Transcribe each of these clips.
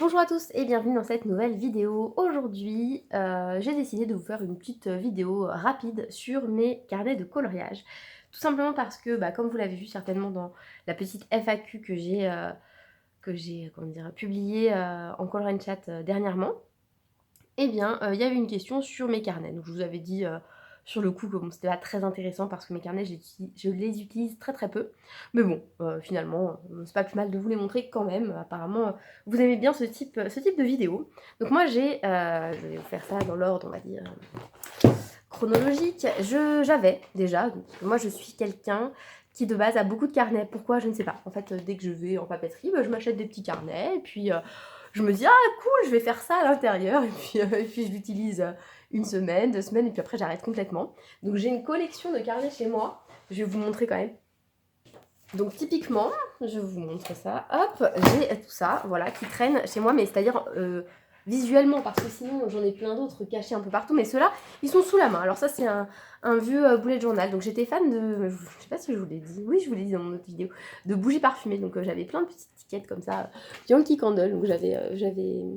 Bonjour à tous et bienvenue dans cette nouvelle vidéo. Aujourd'hui, j'ai décidé de vous faire une petite vidéo rapide sur mes carnets de coloriage. Tout simplement parce que, comme vous l'avez vu certainement dans la petite FAQ que j'ai publiée en Color and Chat dernièrement, eh bien, il y avait une question sur mes carnets. Donc je vous avais dit sur le coup que bon, c'était pas très intéressant parce que mes carnets, je les utilise très très peu. Mais bon, finalement, c'est pas plus mal de vous les montrer quand même. Apparemment, vous aimez bien ce type de vidéo. Donc moi, je vais vous faire ça dans l'ordre, on va dire, chronologique. J'avais déjà, parce que moi je suis quelqu'un qui de base a beaucoup de carnets. Pourquoi? Je ne sais pas. En fait, dès que je vais en papeterie, je m'achète des petits carnets et puis je me dis ah cool, je vais faire ça à l'intérieur et puis je l'utilise une semaine, 2 semaines et puis après j'arrête complètement. Donc j'ai une collection de carnets chez moi. Je vais vous montrer quand même. Donc typiquement, je vous montre ça. Hop, j'ai tout ça, voilà, qui traîne chez moi, mais c'est-à-dire visuellement, parce que sinon j'en ai plein d'autres cachés un peu partout, mais ceux-là, ils sont sous la main. Alors ça, c'est un vieux bullet journal. Donc j'étais fan de, je sais pas si je vous l'ai dit, oui, je vous l'ai dit dans mon autre vidéo, de bougies parfumées. Donc j'avais plein de petites tickets comme ça, Yankee Candle. Donc j'avais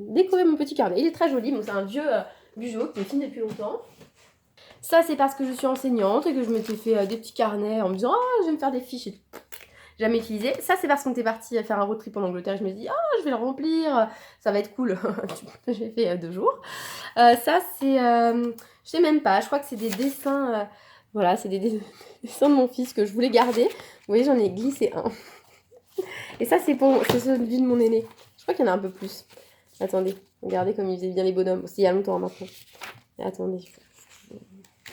décoré mon petit carnet. Il est très joli, donc c'est un vieux bijou qui me filme depuis longtemps. Ça, c'est parce que je suis enseignante et que je m'étais fait des petits carnets en me disant ah, je vais me faire des fiches et tout. Jamais utilisé. Ça, c'est parce qu'on était parti faire un road trip en Angleterre. Je me suis dit, ah, je vais le remplir, ça va être cool. J'ai fait 2 jours. Ça, c'est. Je sais même pas, je crois que c'est des dessins. Voilà, c'est des dessins de mon fils que je voulais garder. Vous voyez, j'en ai glissé un. Et ça, c'est celui de mon aîné. Je crois qu'il y en a un peu plus. Attendez, regardez comme il faisait bien les bonhommes. Aussi, il y a longtemps maintenant. Et attendez,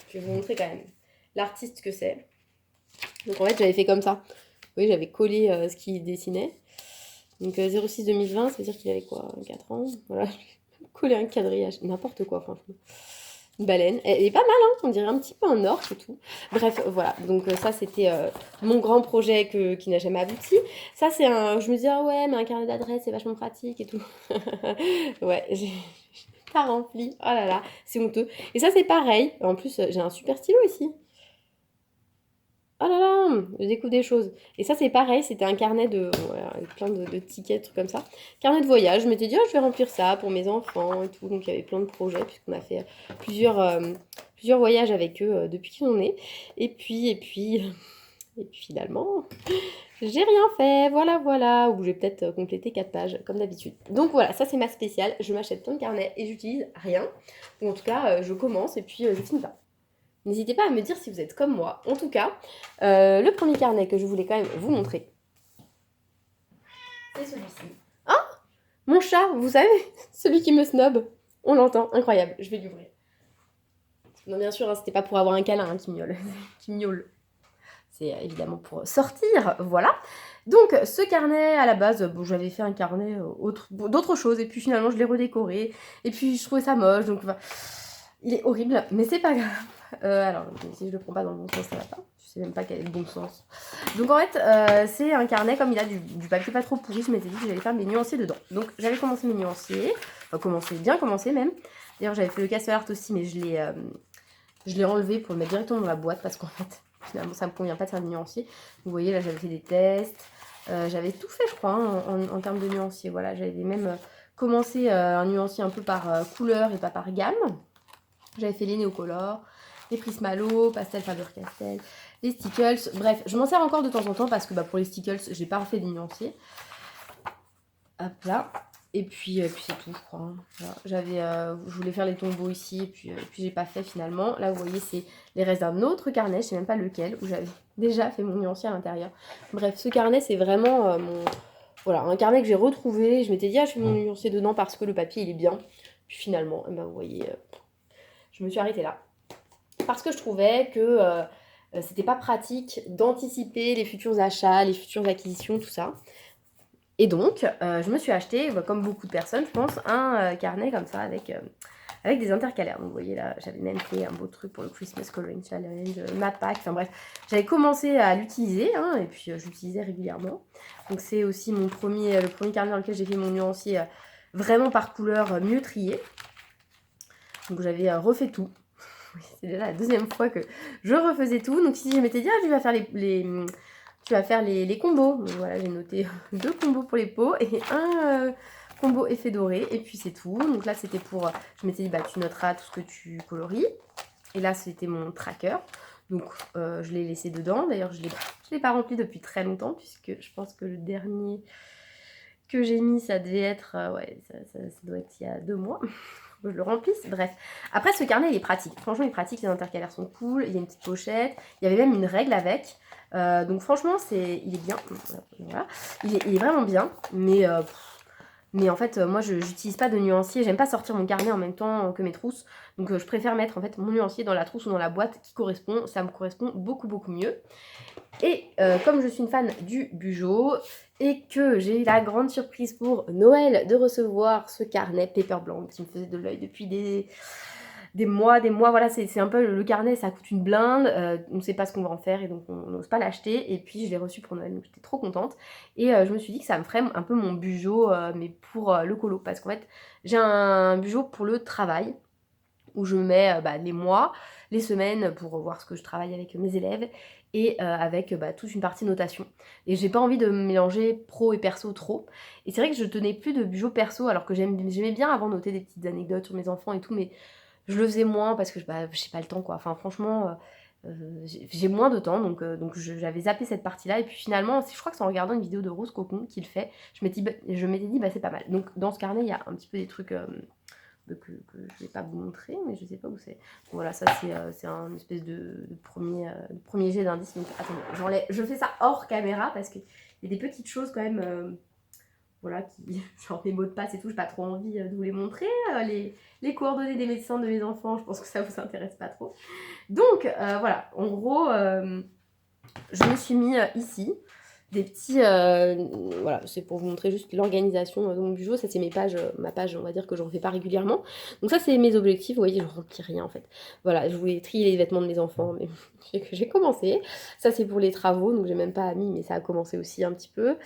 je vais vous montrer quand même l'artiste que c'est. Donc en fait, j'avais fait comme ça. Oui, j'avais collé ce qu'il dessinait. Donc 06-2020, ça veut dire qu'il avait quoi, 4 ans. Voilà, j'ai collé un quadrillage, n'importe quoi franchement. Une baleine, elle est pas mal, hein, on dirait un petit peu un orque et tout. Bref, voilà, donc ça c'était mon grand projet qui n'a jamais abouti. Ça c'est je me disais, ah ouais, mais un carnet d'adresse c'est vachement pratique et tout. Ouais, j'ai pas rempli, oh là là, c'est honteux. Et ça c'est pareil, en plus j'ai un super stylo ici. Oh là là, je découvre des choses. Et ça, c'est pareil, c'était un carnet voilà, avec plein de tickets, trucs comme ça. Carnet de voyage, je m'étais dit, oh, je vais remplir ça pour mes enfants et tout. Donc, il y avait plein de projets, puisqu'on a fait plusieurs voyages avec eux depuis qu'ils sont nés. Et puis finalement, j'ai rien fait. Voilà, voilà. Ou j'ai peut-être complété 4 pages, comme d'habitude. Donc voilà, ça, c'est ma spéciale. Je m'achète plein de carnets et j'utilise rien. Ou en tout cas, je commence et puis je finis pas. N'hésitez pas à me dire si vous êtes comme moi. En tout cas, le premier carnet que je voulais quand même vous montrer, c'est celui-ci. Ah, mon chat, vous savez, celui qui me snob. On l'entend, incroyable. Je vais l'ouvrir. Non, bien sûr, hein, c'était pas pour avoir un câlin qui miaule. Qui miaule. C'est évidemment pour sortir, voilà. Donc, ce carnet, à la base, j'avais fait un carnet d'autres choses, et puis finalement, je l'ai redécoré, et puis je trouvais ça moche, donc il est horrible, mais c'est pas grave. Alors, si je le prends pas dans le bon sens, ça va pas. Je sais même pas quel est le bon sens. Donc en fait, c'est un carnet, comme il a du papier pas trop pourri, je m'étais dit que j'allais faire mes nuanciers dedans. Donc j'avais commencé mes nuanciers, bien commencé même. D'ailleurs, j'avais fait le casse art aussi, mais je l'ai enlevé pour le mettre directement dans la boîte, parce qu'en fait, finalement, ça me convient pas de faire des nuanciers. Vous voyez, là, j'avais fait des tests. J'avais tout fait, je crois, hein, en termes de nuanciers. Voilà, j'avais même commencé un nuancier un peu par couleur et pas par gamme. J'avais fait les néocolores, les Prismalo, Pastel Faber-Castell, les Stickles. Bref, je m'en sers encore de temps en temps parce que pour les Stickles, j'ai pas refait des nuanciers. Hop là. Et puis c'est tout, je crois. Hein. Voilà. Je voulais faire les tombeaux ici, et puis j'ai pas fait finalement. Là, vous voyez, c'est les restes d'un autre carnet, je sais même pas lequel, où j'avais déjà fait mon nuancier à l'intérieur. Bref, ce carnet, c'est vraiment voilà, un carnet que j'ai retrouvé. Je m'étais dit, ah, je fais mon nuancier dedans parce que le papier, il est bien. Puis finalement, vous voyez, je me suis arrêtée là. Parce que je trouvais que c'était pas pratique d'anticiper les futurs achats, les futures acquisitions, tout ça. Et donc, je me suis acheté, comme beaucoup de personnes, je pense, un carnet comme ça avec des intercalaires. Donc, vous voyez là, j'avais même fait un beau truc pour le Christmas Coloring Challenge, ma pack, enfin bref. J'avais commencé à l'utiliser, hein, et puis j'utilisais régulièrement. Donc, c'est aussi le premier carnet dans lequel j'ai fait mon nuancier vraiment par couleur mieux trié. Donc, j'avais refait tout. C'est déjà la deuxième fois que je refaisais tout. Donc ici, je m'étais dit, ah, tu vas faire les combos. Donc voilà, j'ai noté 2 combos pour les pots et un combo effet doré, et puis c'est tout. Donc là, c'était pour, je m'étais dit, bah tu noteras tout ce que tu colories. Et là, c'était mon tracker. Donc, je l'ai laissé dedans. D'ailleurs, je l'ai pas rempli depuis très longtemps, puisque je pense que le dernier que j'ai mis, ça devait être, ouais, ça doit être il y a 2 mois. Faut que je le remplisse, bref. Après, ce carnet, il est pratique. Franchement, il est pratique, les intercalaires sont cool, il y a une petite pochette, il y avait même une règle avec. Donc franchement, il est bien. Voilà. Il est vraiment bien, mais en fait, moi, je n'utilise pas de nuancier. J'aime pas sortir mon carnet en même temps que mes trousses. Donc, je préfère mettre en fait mon nuancier dans la trousse ou dans la boîte qui correspond. Ça me correspond beaucoup, beaucoup mieux. Et comme je suis une fan du Bugeot et que j'ai eu la grande surprise pour Noël de recevoir ce carnet Paper Blanc qui me faisait de l'œil depuis des mois, voilà, c'est un peu le carnet, ça coûte une blinde, on ne sait pas ce qu'on va en faire et donc on n'ose pas l'acheter, et puis je l'ai reçu pour Noël, donc j'étais trop contente, et je me suis dit que ça me ferait un peu mon Bugeot, mais pour le colo, parce qu'en fait j'ai un Bugeot pour le travail, où je mets les mois, les semaines pour voir ce que je travaille avec mes élèves, et avec toute une partie notation. Et j'ai pas envie de mélanger pro et perso trop. Et c'est vrai que je tenais plus de Bugeot perso, alors que j'aimais bien avant noter des petites anecdotes sur mes enfants et tout, mais je le faisais moins parce que j'ai pas le temps, quoi. Enfin, franchement, j'ai moins de temps, donc j'avais zappé cette partie-là. Et puis finalement, je crois que c'est en regardant une vidéo de Rose Cocon qu'il fait, je m'étais dit, c'est pas mal. Donc dans ce carnet, il y a un petit peu des trucs que je vais pas vous montrer, mais je sais pas où c'est. Voilà, ça c'est un espèce de premier jet d'indice. Donc attendez, je fais ça hors caméra parce qu'il y a des petites choses quand même. Voilà, genre mes mots de passe et tout, j'ai pas trop envie de vous les montrer. Les coordonnées des médecins de mes enfants, je pense que ça vous intéresse pas trop. Donc voilà, en gros, je me suis mis ici des petits, voilà, c'est pour vous montrer juste l'organisation de mon Bugeot. Ça c'est mes pages, ma page, on va dire, que je refais pas régulièrement. Donc ça c'est mes objectifs, vous voyez, je remplis rien en fait. Voilà, je voulais trier les vêtements de mes enfants, mais j'ai commencé. Ça c'est pour les travaux, donc j'ai même pas mis, mais ça a commencé aussi un petit peu.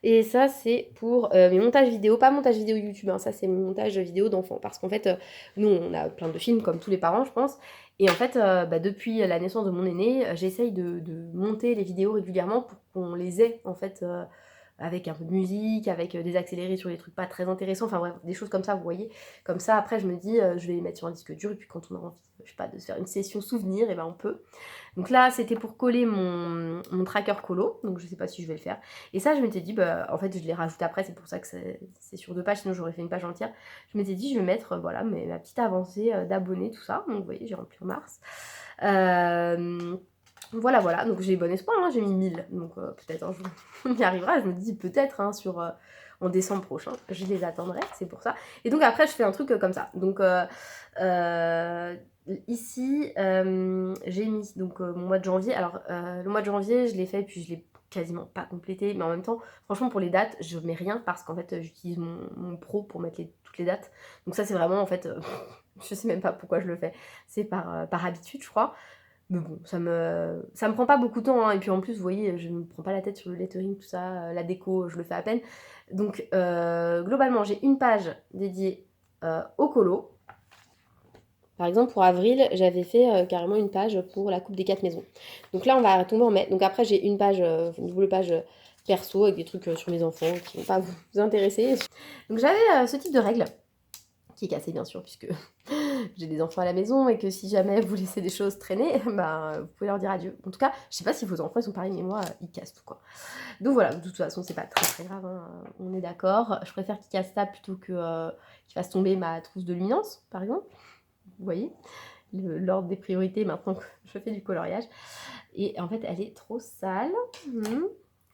Et ça c'est pour mes montages vidéo, pas montage vidéo YouTube, hein, ça c'est mes montages vidéo d'enfants, parce qu'en fait, nous on a plein de films comme tous les parents, je pense. Et en fait, depuis la naissance de mon aîné, j'essaye de monter les vidéos régulièrement pour qu'on les ait, en fait, avec un peu de musique, avec des accélérés sur les trucs pas très intéressants, enfin bref, des choses comme ça, vous voyez. Comme ça, après, je me dis, je vais les mettre sur un disque dur, et puis quand on a envie, je sais pas, de se faire une session souvenir, et ben on peut. Donc là, c'était pour coller mon tracker colo, donc je sais pas si je vais le faire. Et ça, je m'étais dit, en fait, je les rajoute après, c'est pour ça que c'est sur 2 pages, sinon j'aurais fait une page entière. Je m'étais dit, je vais mettre, voilà, ma petite avancée d'abonnés, tout ça. Donc vous voyez, j'ai rempli en mars. Voilà, donc j'ai bon espoir, hein, j'ai mis 1000, donc peut-être un jour on y arrivera, je me dis peut-être en décembre prochain, je les attendrai, c'est pour ça. Et donc après je fais un truc comme ça, donc ici j'ai mis donc mon mois de janvier, alors le mois de janvier je l'ai fait puis je l'ai quasiment pas complété, mais en même temps franchement pour les dates je mets rien parce qu'en fait j'utilise mon pro pour mettre toutes les dates, donc ça c'est vraiment en fait je sais même pas pourquoi je le fais, c'est par habitude je crois. Mais bon, ça me prend pas beaucoup de temps, hein. Et puis en plus, vous voyez, je me prends pas la tête sur le lettering, tout ça, la déco, je le fais à peine. Donc, globalement, j'ai une page dédiée au colo. Par exemple, pour avril, j'avais fait carrément une page pour la coupe des 4 maisons. Donc là, on va tomber en mai. Donc après, j'ai une double page perso avec des trucs sur mes enfants qui vont pas vous intéresser. Donc j'avais ce type de règles, qui est cassé bien sûr, puisque j'ai des enfants à la maison et que si jamais vous laissez des choses traîner, vous pouvez leur dire adieu. En tout cas, je sais pas si vos enfants ils sont pareils, mais moi, ils cassent tout, quoi. Donc voilà, de toute façon, c'est pas très grave, hein, on est d'accord. Je préfère qu'ils cassent ça plutôt que qu'ils fassent tomber ma trousse de luminance, par exemple. Vous voyez l'ordre des priorités maintenant que je fais du coloriage. Et en fait, elle est trop sale.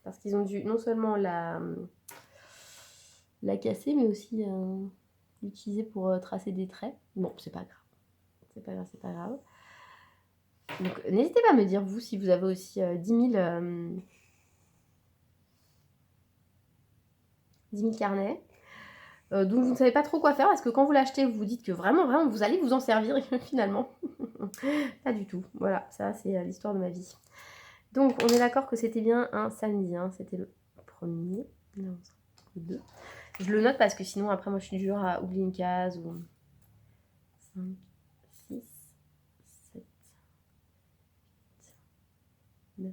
Parce qu'ils ont dû non seulement la casser, mais aussi l'utiliser pour tracer des traits. Bon, c'est pas grave. C'est pas grave. Donc n'hésitez pas à me dire, vous, si vous avez aussi 10 000 carnets. Donc vous ne savez pas trop quoi faire, parce que quand vous l'achetez, vous vous dites que vraiment, vous allez vous en servir, et finalement, pas du tout. Voilà, ça c'est l'histoire de ma vie. Donc on est d'accord que c'était bien un samedi, hein, c'était le premier, non, le 2. Je le note parce que sinon après moi je suis du genre à oublier une case, ou 5, 6, 7, 9,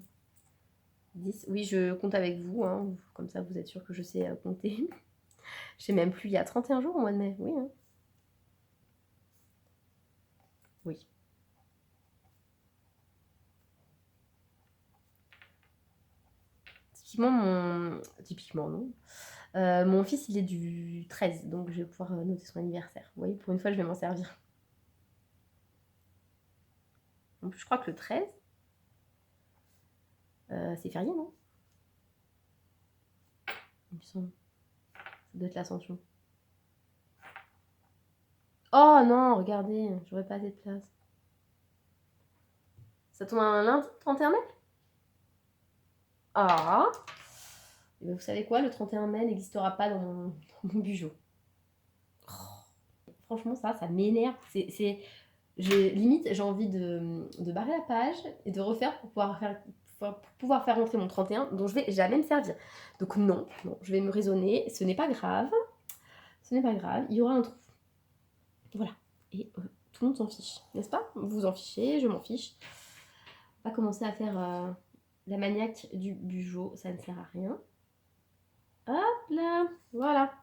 10. Oui, je compte avec vous, hein, comme ça vous êtes sûr que je sais compter. Je sais même plus, il y a 31 jours au mois de mai, oui. Hein. Oui. Typiquement, Typiquement, non. Mon fils, il est du 13, donc je vais pouvoir noter son anniversaire. Vous voyez, pour une fois, je vais m'en servir. En plus, je crois que le 13, c'est férié, non? Il me semble. Ça doit être l'Ascension. Oh non, regardez, j'aurais pas assez de place. Ça tombe un lundi, 31 mai? Ah! Et ben, vous savez quoi, le 31 mai n'existera pas dans mon bijou. Franchement, ça m'énerve. Limite, j'ai envie de barrer la page et de refaire pour pouvoir faire rentrer mon 31 dont je vais jamais me servir. Donc non, je vais me raisonner. Ce n'est pas grave. Ce n'est pas grave. Il y aura un trou. Voilà. Et tout le monde s'en fiche, n'est-ce pas? Vous vous en fichez, je m'en fiche. On va commencer à faire la maniaque du bugeot. Ça ne sert à rien. Hop là. Voilà.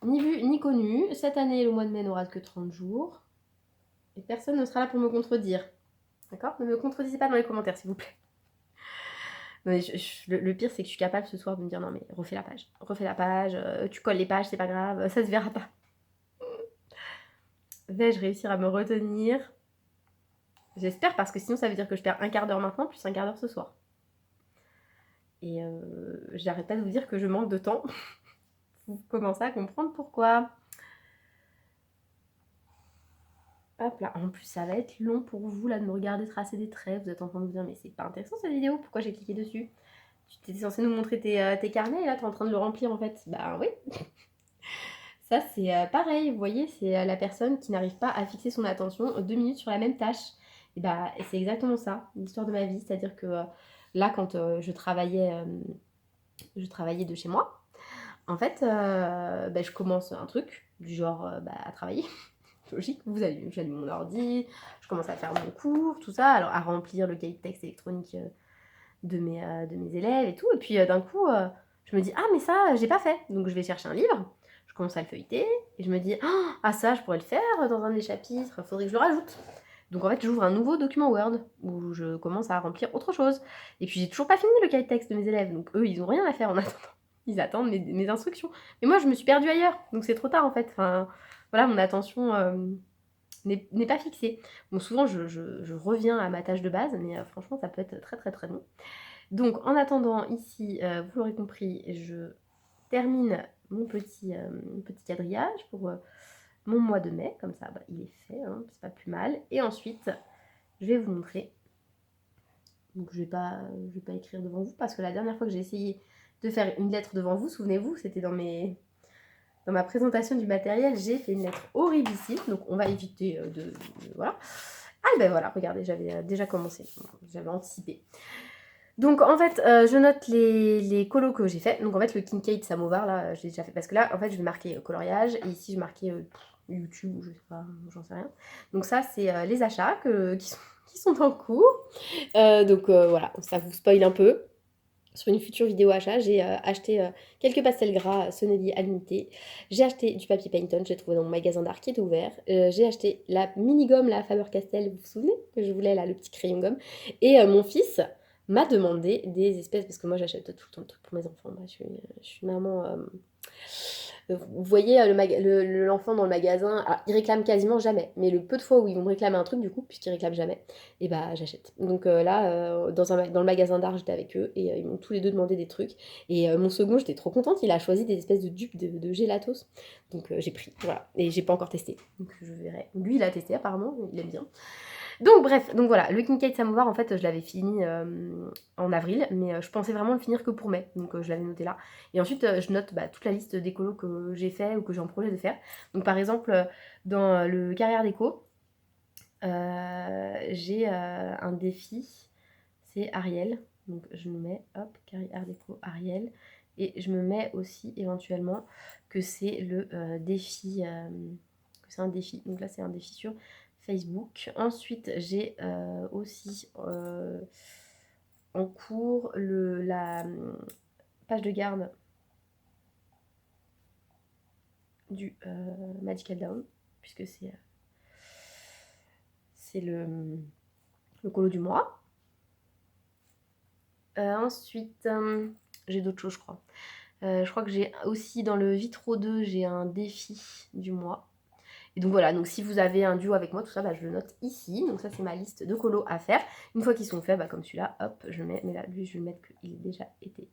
Ni vu ni connu. Cette année, le mois de mai n'aura que 30 jours. Et personne ne sera là pour me contredire. D'accord? Ne me contredisez pas dans les commentaires, s'il vous plaît. Non, mais le pire, c'est que je suis capable ce soir de me dire non, mais refais la page. Refais la page, tu colles les pages, c'est pas grave, ça se verra pas. Vais-je réussir à me retenir? J'espère, parce que sinon, ça veut dire que je perds un quart d'heure maintenant, plus un quart d'heure ce soir. Et j'arrête pas de vous dire que je manque de temps. Vous commencez à comprendre pourquoi. Hop là, en plus ça va être long pour vous là de me regarder tracer des traits. Vous êtes en train de vous dire mais c'est pas intéressant cette vidéo, pourquoi j'ai cliqué dessus? Tu étais censé nous montrer tes carnets et là t'es en train de le remplir en fait. Bah oui. Ça c'est pareil, vous voyez, c'est la personne qui n'arrive pas à fixer son attention 2 minutes sur la même tâche. Et bah c'est exactement ça, l'histoire de ma vie. C'est-à-dire que là quand je travaillais de chez moi, en fait bah, je commence un truc du genre à travailler. Logique, j'allume mon ordi, je commence à faire mon cours, tout ça, alors à remplir le cahier de texte électronique de mes élèves et tout. Et puis d'un coup, je me dis, ah, mais ça, j'ai pas fait. Donc je vais chercher un livre, je commence à le feuilleter, et je me dis, ah, ça, je pourrais le faire dans un des chapitres, il faudrait que je le rajoute. Donc en fait, j'ouvre un nouveau document Word où je commence à remplir autre chose. Et puis j'ai toujours pas fini le cahier de texte de mes élèves, donc eux, ils ont rien à faire en attendant. Ils attendent mes instructions. Mais moi, je me suis perdue ailleurs, donc c'est trop tard en fait. Enfin, voilà, mon attention n'est pas fixée. Bon, souvent, je reviens à ma tâche de base, mais franchement, ça peut être très très très long. Donc, en attendant, ici, vous l'aurez compris, je termine mon petit quadrillage pour mon mois de mai. Comme ça, il est fait, hein, c'est pas plus mal. Et ensuite, je vais vous montrer. Donc, je vais pas écrire devant vous, parce que la dernière fois que j'ai essayé de faire une lettre devant vous, souvenez-vous, c'était dans ma présentation du matériel, j'ai fait une lettre horriblissime, donc on va éviter voilà. Ah ben voilà, regardez, j'avais déjà commencé, j'avais anticipé. Donc en fait, je note les colos que j'ai fait. Donc en fait, le Kincaid Samovar, là, j'ai déjà fait. Parce que là, en fait, je vais marquer coloriage, et ici, je vais marquer YouTube, ou je sais pas, j'en sais rien. Donc ça, c'est les achats qui sont en cours. Donc voilà, ça vous spoil un peu. Sur une future vidéo achat, j'ai acheté quelques pastels gras Sonnelier à l'unité. J'ai acheté du papier Painton, j'ai trouvé dans mon magasin d'art qui est ouvert. J'ai acheté la mini-gomme, la Faber-Castell, vous vous souvenez que je voulais, là, le petit crayon gomme. Et mon fils m'a demandé des espèces, parce que moi j'achète tout le temps de trucs pour mes enfants. Moi, je suis maman... vous voyez l'enfant dans le magasin, alors, il réclame quasiment jamais, mais le peu de fois où ils vont me réclamer un truc, du coup, puisqu'ils réclament jamais, et bah j'achète. Donc là, dans le magasin d'art, j'étais avec eux, et ils m'ont tous les deux demandé des trucs. Et mon second, j'étais trop contente, il a choisi des espèces de dupes de gélatos. Donc j'ai pris, voilà. Et j'ai pas encore testé, donc je verrai. Lui, il a testé apparemment, il aime bien. Donc bref, donc voilà, le Kincaid Samovar, en fait, je l'avais fini en avril, mais je pensais vraiment le finir que pour mai, donc je l'avais noté là. Et ensuite, je note toute la liste d'écolos que j'ai fait ou que j'ai en projet de faire. Donc par exemple, dans le carrière déco, j'ai un défi, c'est Ariel. Donc je me mets, hop, carrière déco Ariel. Et je me mets aussi éventuellement que c'est le défi, que c'est un défi. Donc là, c'est un défi sur Facebook. Ensuite, j'ai aussi en cours la page de garde du Magical Down, puisque c'est le colo du mois. Ensuite, j'ai d'autres choses, je crois. Je crois que j'ai aussi dans le Vitro 2, j'ai un défi du mois. Et donc voilà, donc si vous avez un duo avec moi, tout ça, bah, je le note ici. Donc ça, c'est ma liste de colos à faire. Une fois qu'ils sont faits, bah, comme celui-là, hop, je mets. Mais là, lui, je vais le mettre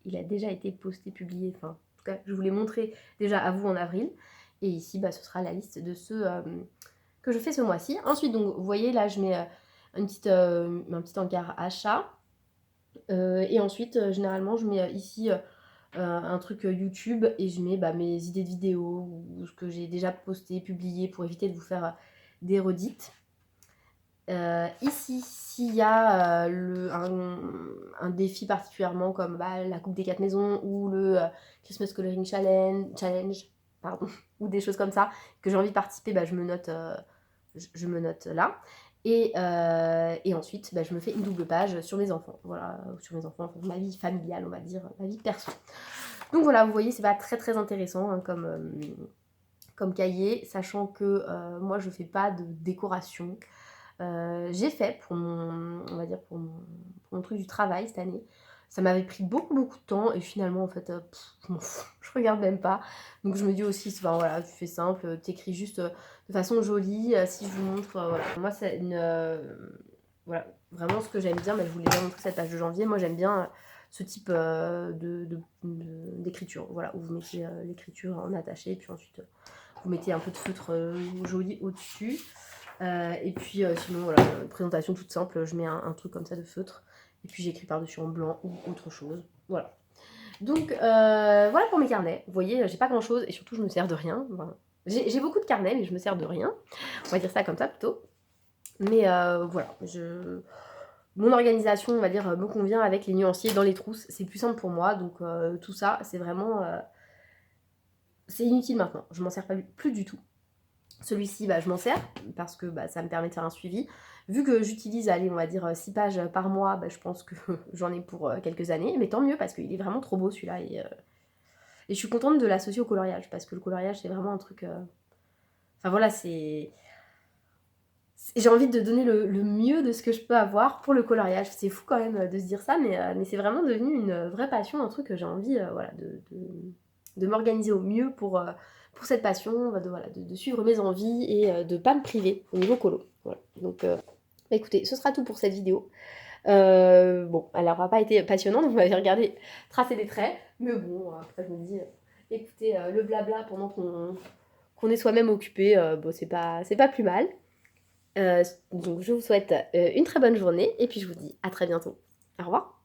qu'il a déjà été posté, publié. Enfin, en tout cas, je vous l'ai montré déjà à vous en avril. Et ici, bah, ce sera la liste de ceux que je fais ce mois-ci. Ensuite, donc, vous voyez, là, je mets un petit encart achat. Et ensuite, généralement, je mets ici un truc YouTube et je mets mes idées de vidéos ou ce que j'ai déjà posté, publié pour éviter de vous faire des redites. Ici, s'il y a un défi particulièrement comme la Coupe des 4 maisons ou le Christmas Coloring Challenge pardon, ou des choses comme ça, que j'ai envie de participer, je me note là. Et ensuite, je me fais une double page sur mes enfants. Voilà, sur mes enfants, ma vie familiale, on va dire, ma vie perso. Donc voilà, vous voyez, c'est pas très très intéressant hein, comme cahier, sachant que moi je fais pas de décoration. J'ai fait pour mon, on va dire pour mon truc du travail cette année. Ça m'avait pris beaucoup de temps et finalement en fait je m'en fous, je regarde même pas. Donc je me dis aussi, enfin voilà, tu fais simple, t'écris juste de façon jolie. Si je vous montre, voilà. Moi c'est une, voilà, vraiment ce que j'aime bien, je vous l'ai déjà montré cette page de janvier, moi j'aime bien ce type d'écriture, voilà, où vous mettez l'écriture en attaché et puis ensuite vous mettez un peu de feutre joli au-dessus. Et puis sinon, voilà, présentation toute simple, je mets un truc comme ça de feutre. Et puis j'écris par-dessus en blanc ou autre chose. Voilà. Donc voilà pour mes carnets. Vous voyez, j'ai pas grand-chose et surtout je me sers de rien. Voilà. J'ai beaucoup de carnets, mais je me sers de rien. On va dire ça comme ça plutôt. Mais voilà, mon organisation, on va dire, me convient avec les nuanciers dans les trousses. C'est plus simple pour moi. Donc tout ça, c'est vraiment... c'est inutile maintenant. Je m'en sers plus du tout. Celui-ci, je m'en sers parce que ça me permet de faire un suivi. Vu que j'utilise, allez, on va dire 6 pages par mois, je pense que j'en ai pour quelques années. Mais tant mieux parce qu'il est vraiment trop beau celui-là. Et je suis contente de l'associer au coloriage parce que le coloriage, c'est vraiment un truc... Enfin voilà, c'est... J'ai envie de donner le mieux de ce que je peux avoir pour le coloriage. C'est fou quand même de se dire ça, mais c'est vraiment devenu une vraie passion, un truc que j'ai envie voilà, de m'organiser au mieux pour cette passion, de suivre mes envies et de ne pas me priver au niveau colo. Voilà. Donc écoutez, ce sera tout pour cette vidéo. Bon, elle n'aura pas été passionnante, vous m'avez regardé tracer des traits, mais bon, après je me dis, écoutez, le blabla pendant qu'on est soi-même occupé, bon, c'est pas plus mal. Donc je vous souhaite une très bonne journée et puis je vous dis à très bientôt. Au revoir.